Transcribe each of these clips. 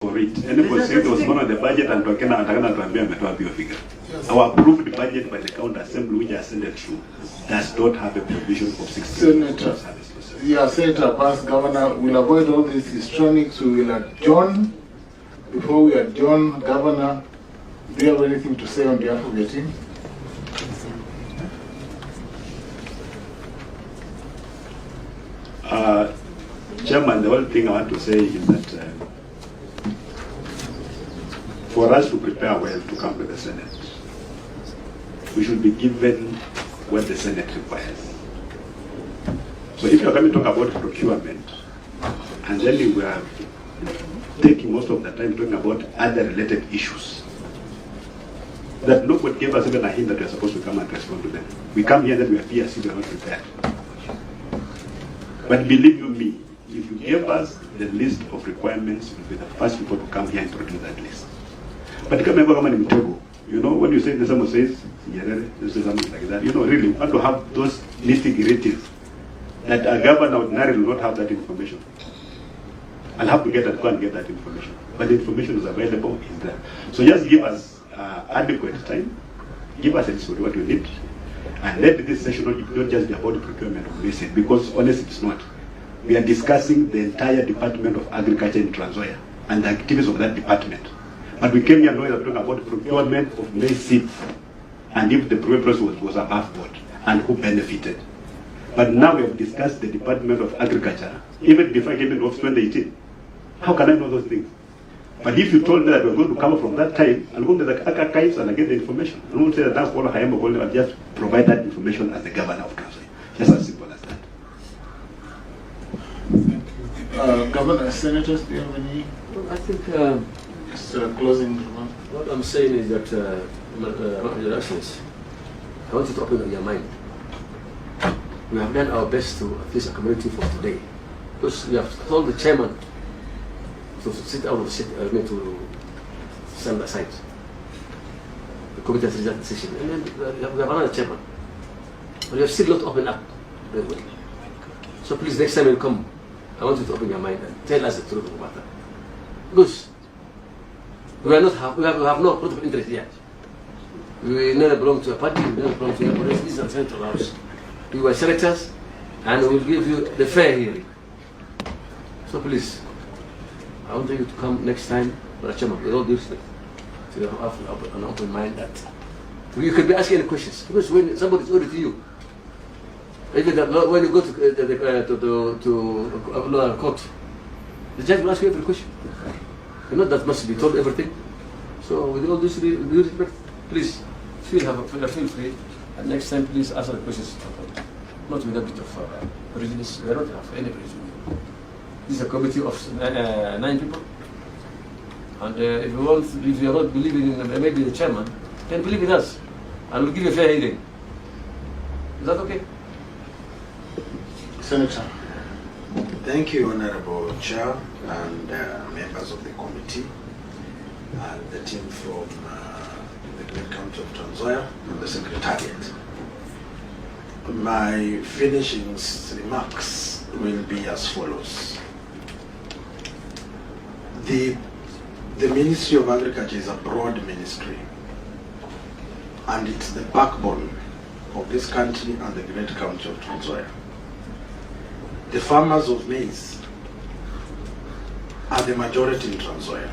for it. Anybody say there was one on the budget and figure. Our approved budget by the county assembly, which are sent through, does not have a provision of 60. Senator, Senator, past Governor, we'll avoid all these histrionics. We will adjourn. Before we adjourn, Governor, do you have anything to say on behalf of your team? Chairman, the only thing I want to say is that for us to prepare well to come to the Senate, we should be given what the Senate requires. So if you're going to talk about procurement, and then we are taking most of the time talking about other related issues, that nobody gave us even a hint that we are supposed to come and respond to them. We come here and then we appear as if we are not prepared. But believe you me, if you gave us the list of requirements, we'll be the first people to come here and produce that list. But you know, when you say someone says, you say something like that, you know, really, we want to have those nitty-gritties that a governor ordinarily will not have that information. I'll have to go and get that information. But the information is available, is there. So just give us adequate time, give us a list of what we need, and let this session not just be about the procurement of medicine, because honestly it's not. We are discussing the entire Department of Agriculture in Trans Nzoia and the activities of that department. But we came here knowing that we're talking about the procurement of maize seeds, and if the procurement was above board, and who benefited. But now we have discussed the Department of Agriculture, even before I came in office 2018. How can I know those things? But if you told me that we're going to come from that time, I'll go to the archives and I get the information. I won't say that that's all I am going to just provide that information as the governor of Trans Nzoia. Just as simple as that. Thank you. Governor, Senators, do you have any? Well, I think closing remarks. What I'm saying is that, Your Excellency, I want you to open your mind. We have done our best to at least accommodate you for today, because we have told the chairman to sit out of the seat, to stand aside. The committee has reached the decision, and then we have another chairman. But we have still not opened up very well. So please, next time you come, I want you to open your mind and tell us the truth of the matter. Because we have no political interest yet. We never belong to a party, we never belong to a police. This is a central house. We were senators, and we will give you the fair hearing. So please, I want you to come next time, but Chairman, with all due respect, to have an open mind that you could be asking any questions. Because when somebody is auditing you, even when you go to court, the judge will ask you every question. You know that must be told everything. So with all this due respect, please feel free. And next time, please answer the questions. Not with a bit of prejudice. We don't have any prejudice. This is a committee of 9 people. And if you are not believing in maybe the chairman, then believe in us. And we'll give you a fair hearing. Is that okay? Senator. Thank you, Honorable Chair and members of the committee and the team from the Great County of Trans Nzoia and the Secretariat. My finishing remarks will be as follows. The Ministry of Agriculture is a broad ministry, and it's the backbone of this country and the Great County of Trans Nzoia. The farmers of maize are the majority in Trans Nzoia.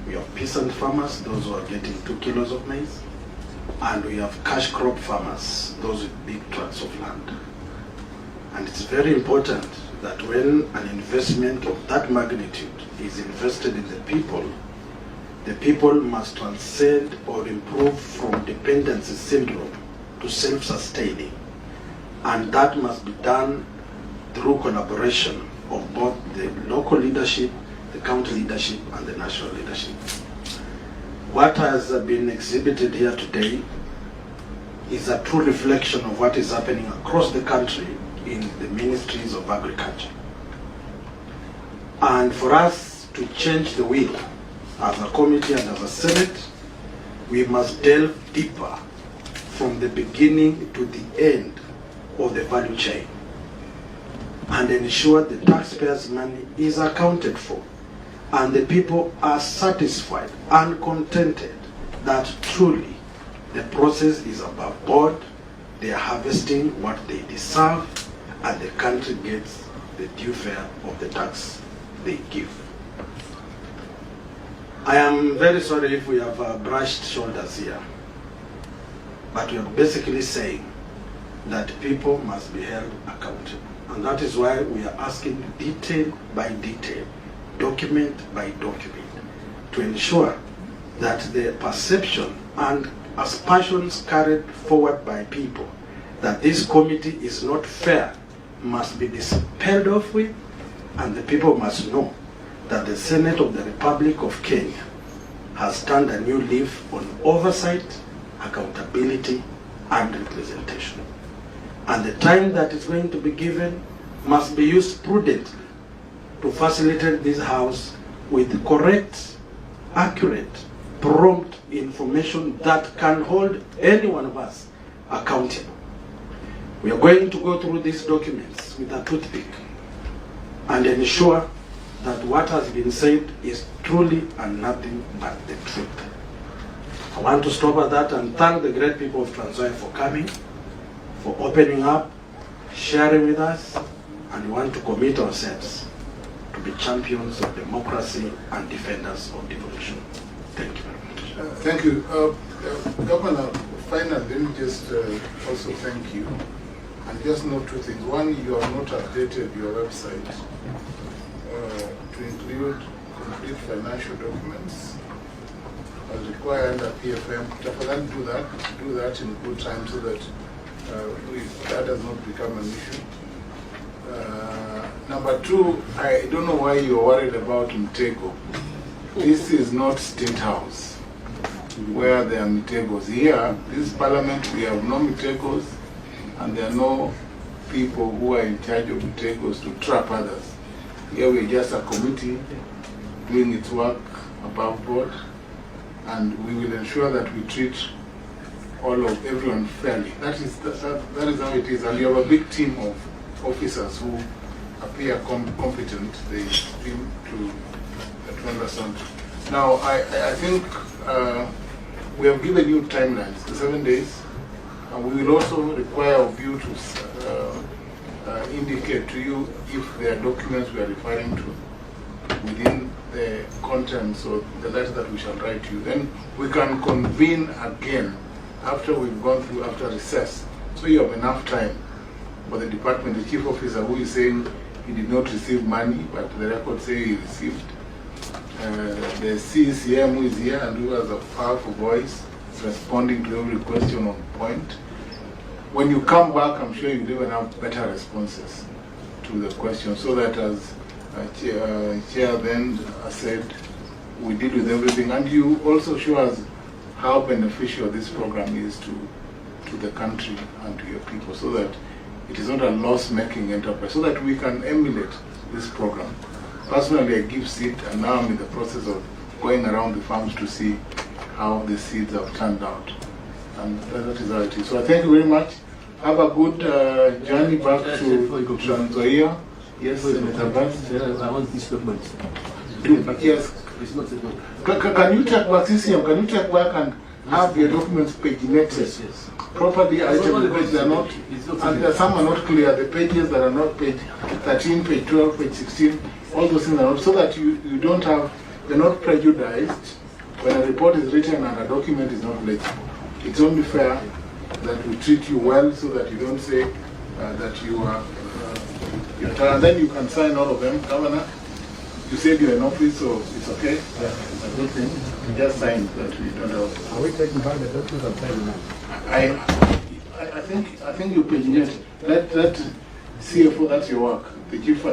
We have peasant farmers, those who are getting 2 kilos of maize, and we have cash crop farmers, those with big tracts of land. And it's very important that when an investment of that magnitude is invested in the people must transcend or improve from dependency syndrome to self-sustaining. And that must be done through collaboration of both the local leadership, the county leadership, and the national leadership. What has been exhibited here today is a true reflection of what is happening across the country in the ministries of agriculture. And for us to change the wheel as a committee and as a Senate, we must delve deeper from the beginning to the end of the value chain and ensure the taxpayers' money is accounted for and the people are satisfied and contented that truly the process is above board, they are harvesting what they deserve, and the country gets the due fare of the tax they give. I am very sorry if we have brushed shoulders here, but we are basically saying that people must be held accountable. And that is why we are asking detail by detail, document by document, to ensure that the perception and aspersions carried forward by people that this committee is not fair must be dispelled off with, and the people must know that the Senate of the Republic of Kenya has turned a new leaf on oversight, accountability, and representation. And the time that is going to be given must be used prudently to facilitate this House with correct, accurate, prompt information that can hold any one of us accountable. We are going to go through these documents with a toothpick and ensure that what has been said is truly and nothing but the truth. I want to stop at that and thank the great people of Trans Nzoia for coming, for opening up, sharing with us, and we want to commit ourselves to be champions of democracy and defenders of devolution. Thank you very much. Thank you. Governor, finally, let me just also thank you. And just note two things. One, you have not updated your website to include complete financial documents as required under PFM. Tafadhali do that in good time so that that does not become an issue. Number two, I don't know why you're worried about Mtego. This is not State House where there are Mtegos. Here, this Parliament, we have no Mtegos, and there are no people who are in charge of Mtegos to trap others. Here we're just a committee doing its work above board, and we will ensure that we treat everyone fairly. That is how it is, and you have a big team of officers who appear competent. They seem to understand. Now, I think we have given you timelines, the 7 days, and we will also require of you to indicate to you if there are documents we are referring to within the contents of the letter that we shall write to you. Then we can convene again after we've gone through, after recess, so you have enough time for the department, the chief officer who is saying he did not receive money, but the records say he received. The CCM who is here and who has a powerful voice, responding to every question on point. When you come back, I'm sure you'll even have better responses to the question, so that as Chair then said, we deal with everything, and you also show us how beneficial this program is to the country and to your people, so that it is not a loss-making enterprise, so that we can emulate this program. Personally, I give seed, and now I'm in the process of going around the farms to see how the seeds have turned out. And that is how it is. So I thank you very much. Have a good journey back to Trans Nzoia. Yes, Senator Vance. I want these documents. Yes. Can you take back CCM? Can you take back and have your documents paginated? Yes. Properly item, because they are not, and some are not clear. The pages that are not page 13, page 12, page 16, all those things are not, so that you don't have, you're not prejudiced when a report is written and a document is not legible. It's only fair that we treat you well, so that you don't say that you are, and then you can sign all of them. Governor, you said you're in office, so it's okay. It's a good thing. You just sign that we don't have. Are we taking back the documents or signing now? I think you paginate. Let CFO, that's your work. The chief